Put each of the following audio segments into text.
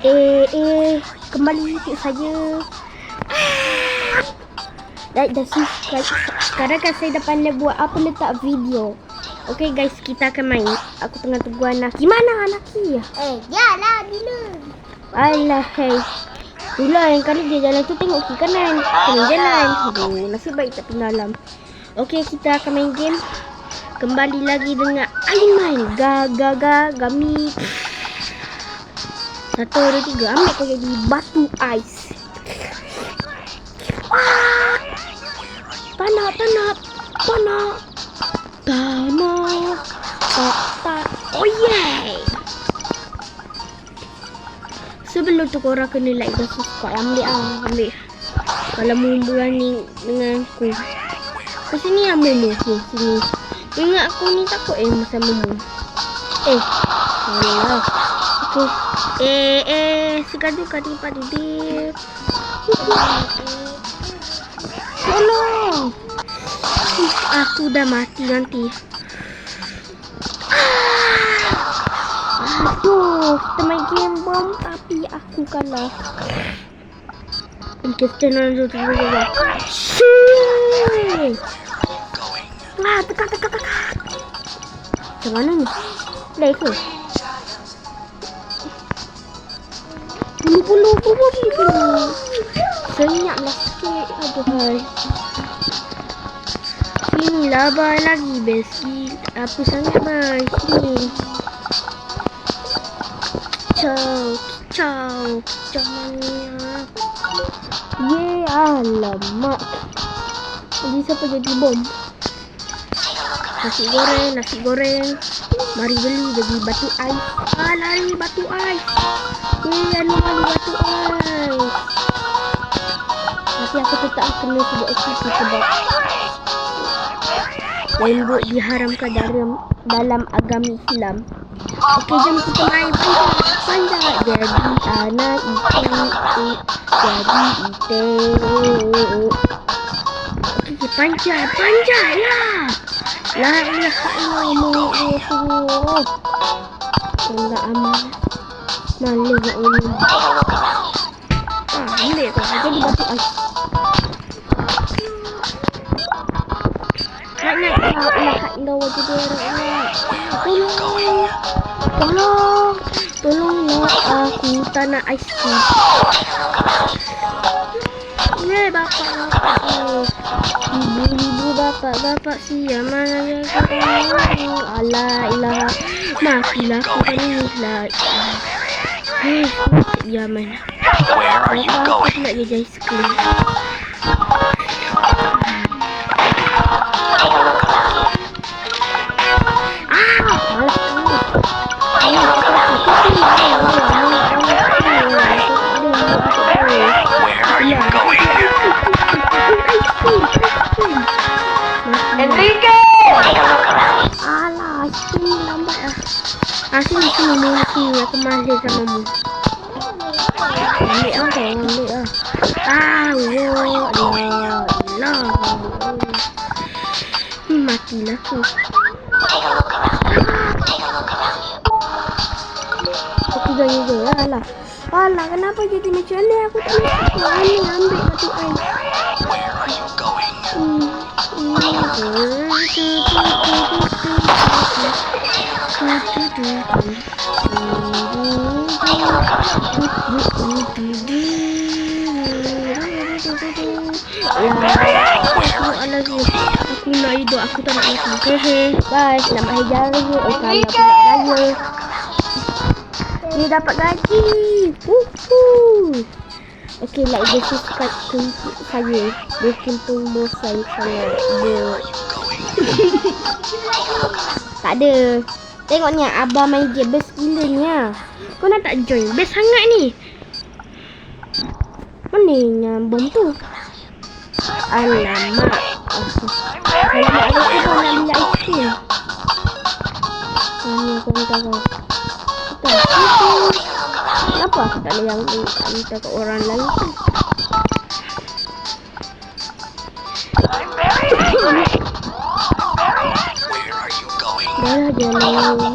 Kembali YouTube saya. Like dan subscribe. Sekarang kan saya dah pandai buat apa letak video. Okay guys, kita akan main. Aku tengah tunggu Anaki. Mana Anaki? Jalan dulu. Alah, hey. Itulah yang kali dia jalan tu tengok kiri kanan. Kena jalan. Aduh, nasib baik tak pengalaman. Okay, kita akan main game. Kembali lagi dengan Aiman. Gami. 1, 2, 3. Ambil kau jadi batu ais. Panak. Oh yeah. Sebelum tu korang kena like dan subscribe. Ambil. Kalau mu berani dengan aku. Ke sini lah Momo. Sini. Ingat aku ni takut masa Momo. Alah. Okay. Segadu kadi pada dia. Tolong. Aku dah mati nanti. Aduh, kita main game bom tapi aku kalah. Kita nak dulu. Tekan. Macam mana ni? Play ke? Bulu. Senyaplah sikit. Aduhai. Sini laba lagi besi. Apa sangat bang? Sini. Kicau mania. Alamak. Jadi siapa jadi bom? Nasi goreng. Mari beli jadi batu ais. Lari batu ais. Mari batu ais. Tapi aku tetap kena sebut SCP sebab lembut diharamkan dalam agama Islam. Okey, jom kita main panjang. Jadi anak ikan. Okey, panjang lah. La ilaha illallah. Enggak aman. Malu nak ini. Ambil kau jadi batu ais. Nak la ilaha illallah jadi orang. Tolonglah aku tak nak ais krim. Bapak. Ibu bapak siapa mana yang Allah ilah matilah aku ni lah. Yaman. Where are you going? Nak jadi ais krim. Enrique! Alah, sini lambat lah. Sini aku masih sama mu. Ambil lah. Matilah aku. Aku jangan lah. Alah, kenapa jadi macam ni? Aku tak nak ambil batu ais. Where are you going? Aku nak hidup, aku tak nak mati. Guys, selamat hari jaya. Kalau aku nak raya. Dia dapat gaji. Okay, like dan subscribe ke saya. Bikin tumbuh saya sangat tak ada. Tengoknya Abah main game best gila ni lah. Kau nak tak join? Best sangat ni. Mananya bom tu? Alamak. Kalau ada tu kau nak beli ais krim. Ni kau tahu. Kenapa aku tak ada yang minta ke orang lain tu? Dah jalan ni.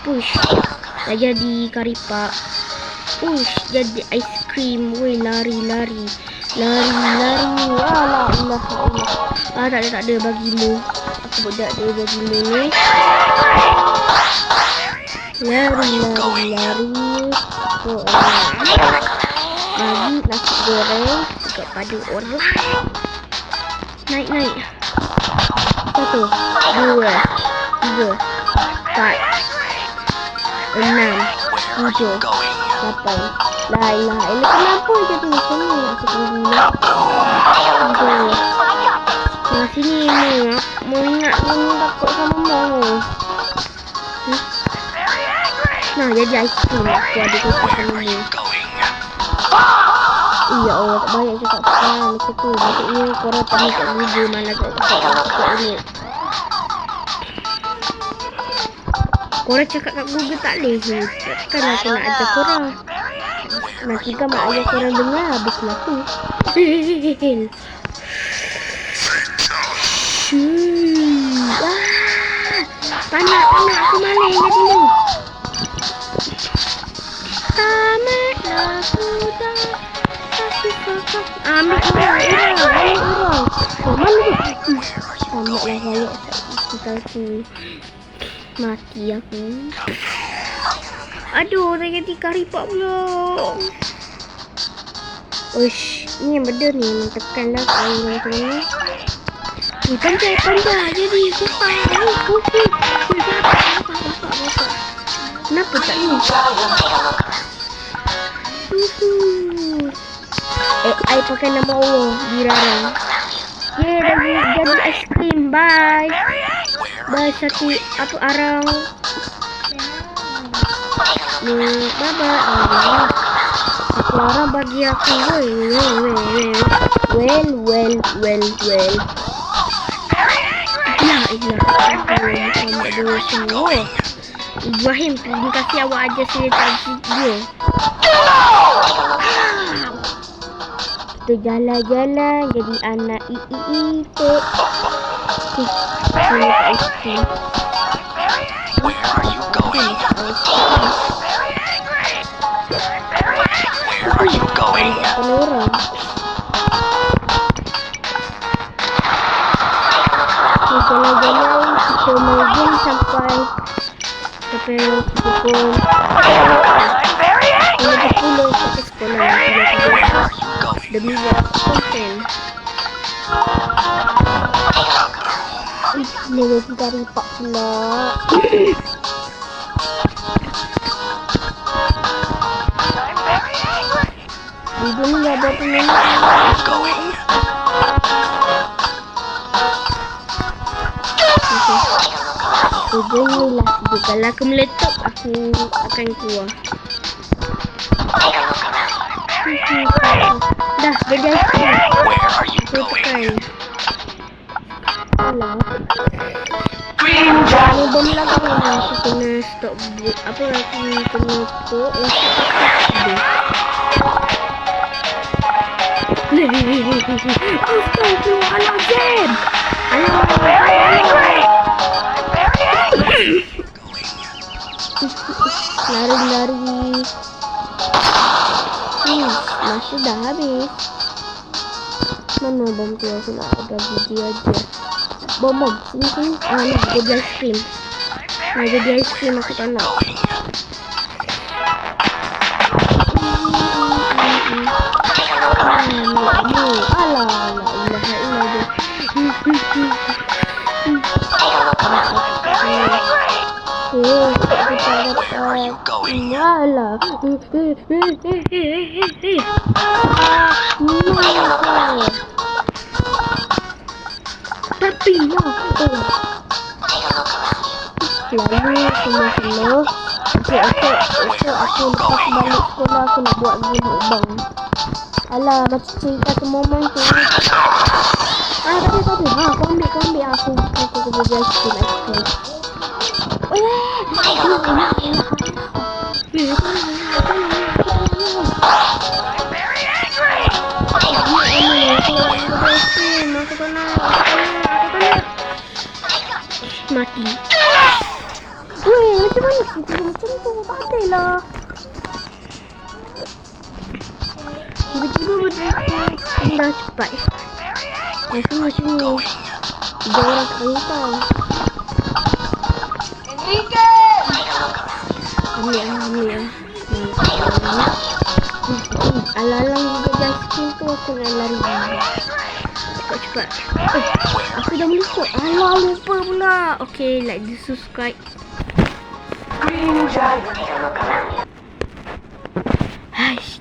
Push. Dah jadi karipak. Uish, jadi ice cream. Woi, lari. Alah, Allah. Tak ada bagimu. Aku buat ada bagimu ni. Lari. Oh, bagi nasi goreng kepada orang. Naik. 1, 2, 3, 4, 6, 7, 8. Lah, ini kenapa jadi macam ni? Aku tunggu lah. Nah, sini ni. Mau ingat kamu takut sama mau. Nah, jadi ice cream. Aku ada kisah sama ni. Ya Allah, tak banyak cakap pasal macam tu. Maksudnya korang tadi kat Google malah tak cakap ni. Korang cakap kat Google tak boleh. Takkan aku nak ajar korang. Nanti kan mak ayah korang dengar habislah tu. Panak aku maling jadi ni. Tamatlah sudah. Ambil orang. Mana tu? Tamatlah saya. Kita tu mati aku. Aduh, saya ganti karipak pula. Uish, ni yang benda ni. Tekan lah kain macam ni. Panjang. Jadi, cepat. Kenapa tak ni? I pakai nama Allah. Dirarang. Dah jadi es krim. Bye. Satu apa arang. Bye. Aku arang bagi aku. Well. Ya, Ibrahim, terima kasih awak ajar saya tadi video. Kita jalan-jalan jadi anak iitik. Where are you going? Where are you going? Jalan-jalan kita main sampai pukul 10 sampai sekolah. Demi buat konten. Ni kita ripak pula. Video ni ada peminat. Video ni lah. Kalau aku meletup, aku akan keluar. Dah, jadi aku. Aku tekan. Alah. Kalau bom lagi aku kena stop. Apa aku kena stop? Astagfirullahaladzim. Lari. Masih dah habis. Mana bom tu? Aku nak ada video aja. Bom. Sini. Nak jadi ice cream. Nak jadi ice cream aku tak nak. Alah. Alah. Tapi lah. Lalu semua. Esok aku lepas balik sekolah aku nak buat game ubang. Alah, macam cerita tu momen tu. Tadi. Kau ambil aku kerja ice cream. Mati. Macam mana sih tidur macam tu? Tak ada lah. Tiba-tiba berdiri pindah cepat. Macam macam ni. 3 orang kentang. Enrique! Ambil. Alang-alang juga guys. Pintu aku nak lari. Cepat. Aku dah meliput. Alah, lupa pula. Okay, like and subscribe. Haish.